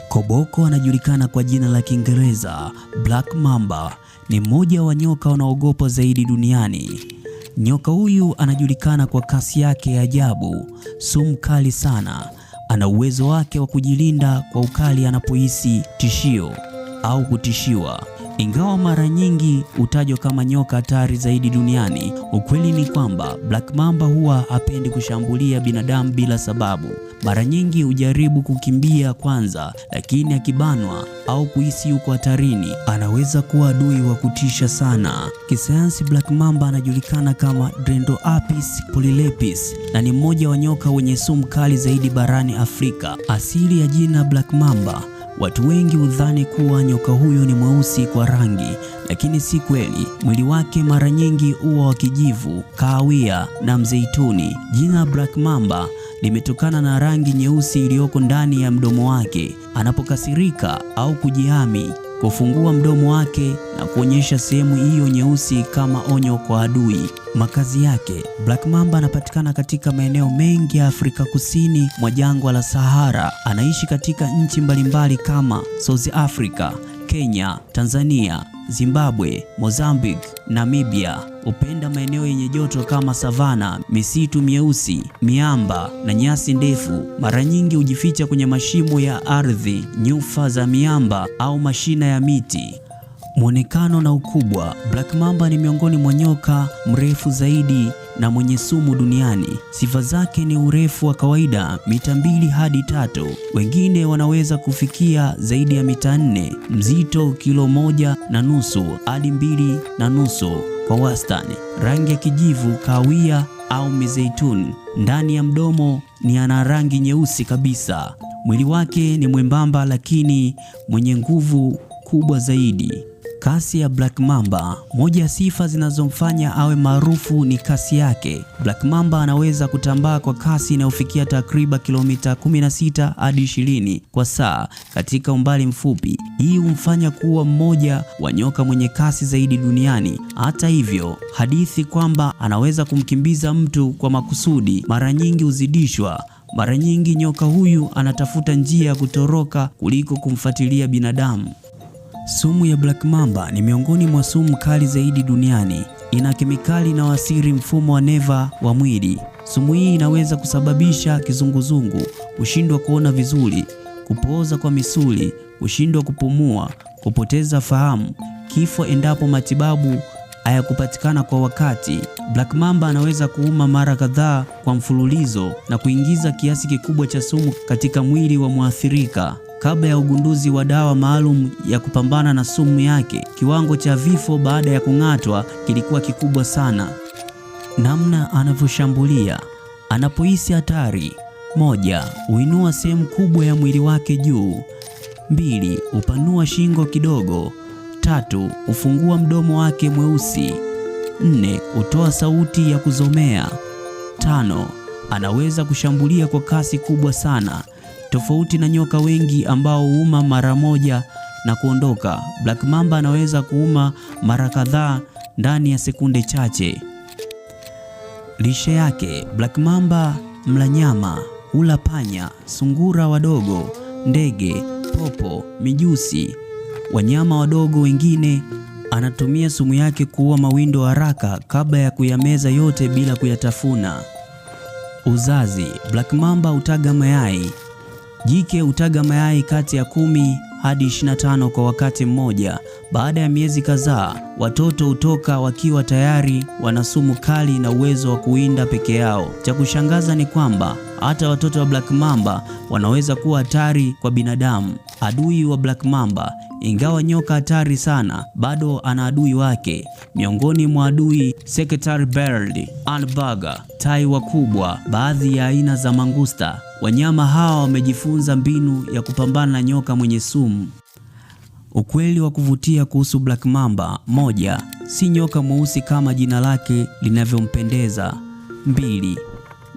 Koboko anajulikana kwa jina la Kiingereza Black Mamba. Ni mmoja wa nyoka wanaoogopwa zaidi duniani. Nyoka huyu anajulikana kwa kasi yake ya ajabu, sumu kali sana. Ana uwezo wake wa kujilinda kwa ukali anapohisi tishio au kutishiwa. Ingawa mara nyingi hutajwa kama nyoka hatari zaidi duniani, ukweli ni kwamba Black Mamba huwa hapendi kushambulia binadamu bila sababu. Mara nyingi hujaribu kukimbia kwanza, lakini akibanwa au kuhisi yuko hatarini, anaweza kuwa adui wa kutisha sana. Kisayansi, Black Mamba anajulikana kama Dendroaphis polylepis na ni mmoja wa nyoka wenye sumu kali zaidi barani Afrika. Asili ya jina Black Mamba, watu wengi hudhani kuwa nyoka huyo ni mweusi kwa rangi, lakini si kweli. Mwili wake mara nyingi huwa wa kijivu, kahawia na mzeituni. Jina Black Mamba limetokana na rangi nyeusi iliyoko ndani ya mdomo wake. Anapokasirika au kujihami, kufungua mdomo wake na kuonyesha sehemu hiyo nyeusi kama onyo kwa adui. Makazi yake, Black Mamba anapatikana katika maeneo mengi ya Afrika kusini mwa jangwa la Sahara. Anaishi katika nchi mbalimbali kama South Africa, Kenya, Tanzania, Zimbabwe, Mozambique, Namibia. Hupenda maeneo yenye joto kama savana, misitu mieusi, miamba na nyasi ndefu. Mara nyingi hujificha kwenye mashimo ya ardhi, nyufa za miamba au mashina ya miti. Muonekano na ukubwa, Black Mamba ni miongoni mwa nyoka mrefu zaidi na mwenye sumu duniani. Sifa zake ni urefu wa kawaida mita 2 hadi 3. Wengine wanaweza kufikia zaidi ya mita 4. Mzito kilo 1.5 hadi 2.5 kwa wastani. Rangi ya kijivu, kahawia au mizeituni. Ndani ya mdomo ni ana rangi nyeusi kabisa. Mwili wake ni mwembamba lakini mwenye nguvu kubwa zaidi. Kasi ya Black Mamba. Moja ya sifa zinazomfanya awe maarufu ni kasi yake. Black Mamba anaweza kutambaa kwa kasi inayofikia takriban kilomita 16 hadi 20 kwa saa katika umbali mfupi. Hii humfanya kuwa mmoja wa nyoka mwenye kasi zaidi duniani. Hata hivyo, hadithi kwamba anaweza kumkimbiza mtu kwa makusudi mara nyingi huzidishwa. Mara nyingi nyoka huyu anatafuta njia ya kutoroka kuliko kumfuatilia binadamu. Sumu ya Black Mamba ni miongoni mwa sumu kali zaidi duniani. Ina kemikali inayoathiri mfumo wa neva wa mwili. Sumu hii inaweza kusababisha kizunguzungu, kushindwa kuona vizuri, kupooza kwa misuli, kushindwa kupumua, kupoteza fahamu, kifo endapo matibabu hayakupatikana kwa wakati. Black Mamba anaweza kuuma mara kadhaa kwa mfululizo na kuingiza kiasi kikubwa cha sumu katika mwili wa mwathirika. Kabla ya ugunduzi wa dawa maalum ya kupambana na sumu yake, kiwango cha vifo baada ya kung'atwa kilikuwa kikubwa sana. Namna anavyoshambulia. Anapohisi hatari: 1. Huinua sehemu kubwa ya mwili wake juu. 2. Hupanua shingo kidogo. 3. Hufungua mdomo wake mweusi. 4. Hutoa sauti ya kuzomea. 5. Anaweza kushambulia kwa kasi kubwa sana. Tofauti na nyoka wengi ambao huuma mara moja na kuondoka, Black Mamba anaweza kuuma mara kadhaa ndani ya sekunde chache. Lishe yake. Black Mamba mla nyama, hula panya, sungura wadogo, ndege, popo, mijusi, wanyama wadogo wengine. Anatumia sumu yake kuua mawindo haraka kabla ya kuyameza yote bila kuyatafuna. Uzazi. Black Mamba hutaga mayai. Jike hutaga mayai kati ya 10 hadi 25 kwa wakati mmoja. Baada ya miezi kadhaa, watoto hutoka wakiwa tayari wana sumu kali na uwezo wa kuwinda peke yao. Cha kushangaza ni kwamba hata watoto wa Black Mamba wanaweza kuwa hatari kwa binadamu. Adui wa Black Mamba. Ingawa nyoka hatari sana, bado ana adui wake. Miongoni mwa adui: Secretary Bird, Antbugger, tai wakubwa, baadhi ya aina za mangusta. Wanyama hawa wamejifunza mbinu ya kupambana na nyoka mwenye sumu. Ukweli wa kuvutia kuhusu Black Mamba: 1. Si nyoka mweusi kama jina lake linavyompendeza. 2.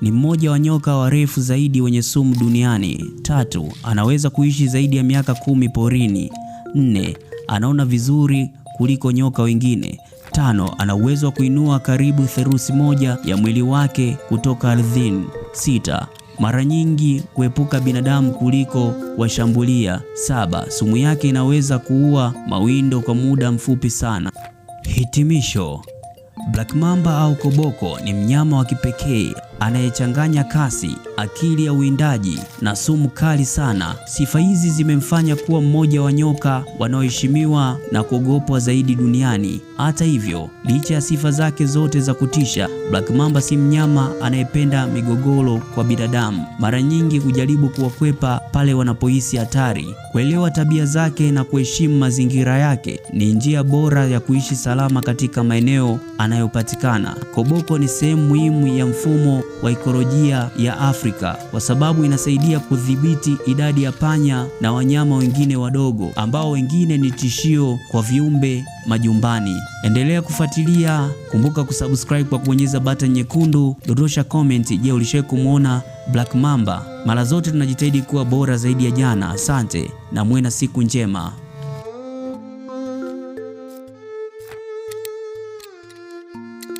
Ni mmoja wa nyoka warefu zaidi wenye sumu duniani. 3. Anaweza kuishi zaidi ya miaka 10 porini. 4. Anaona vizuri kuliko nyoka wengine. 5. Ana uwezo wa kuinua karibu theluthi moja ya mwili wake kutoka ardhini. 6. mara nyingi kuepuka binadamu kuliko washambulia. 7. Sumu yake inaweza kuua mawindo kwa muda mfupi sana. Hitimisho. Black mamba au koboko ni mnyama wa kipekee anayechanganya kasi, akili ya uwindaji na sumu kali sana. Sifa hizi zimemfanya kuwa mmoja wa nyoka wanaoheshimiwa na kuogopwa zaidi duniani. Hata hivyo, licha ya sifa zake zote za kutisha, Black mamba si mnyama anayependa migogoro kwa binadamu. Mara nyingi hujaribu kuwakwepa pale wanapohisi hatari. Kuelewa tabia zake na kuheshimu mazingira yake ni njia bora ya kuishi salama katika maeneo anayopatikana. Koboko ni sehemu muhimu ya mfumo wa ekolojia ya Afrika kwa sababu inasaidia kudhibiti idadi ya panya na wanyama wengine wadogo ambao wengine ni tishio kwa viumbe majumbani. Endelea kufuatilia, kumbuka kusubscribe kwa kubonyeza button nyekundu, dondosha comment. Je, ulishawahi kumuona Black mamba? Mara zote tunajitahidi kuwa bora zaidi ya jana. Asante na muwe na siku njema.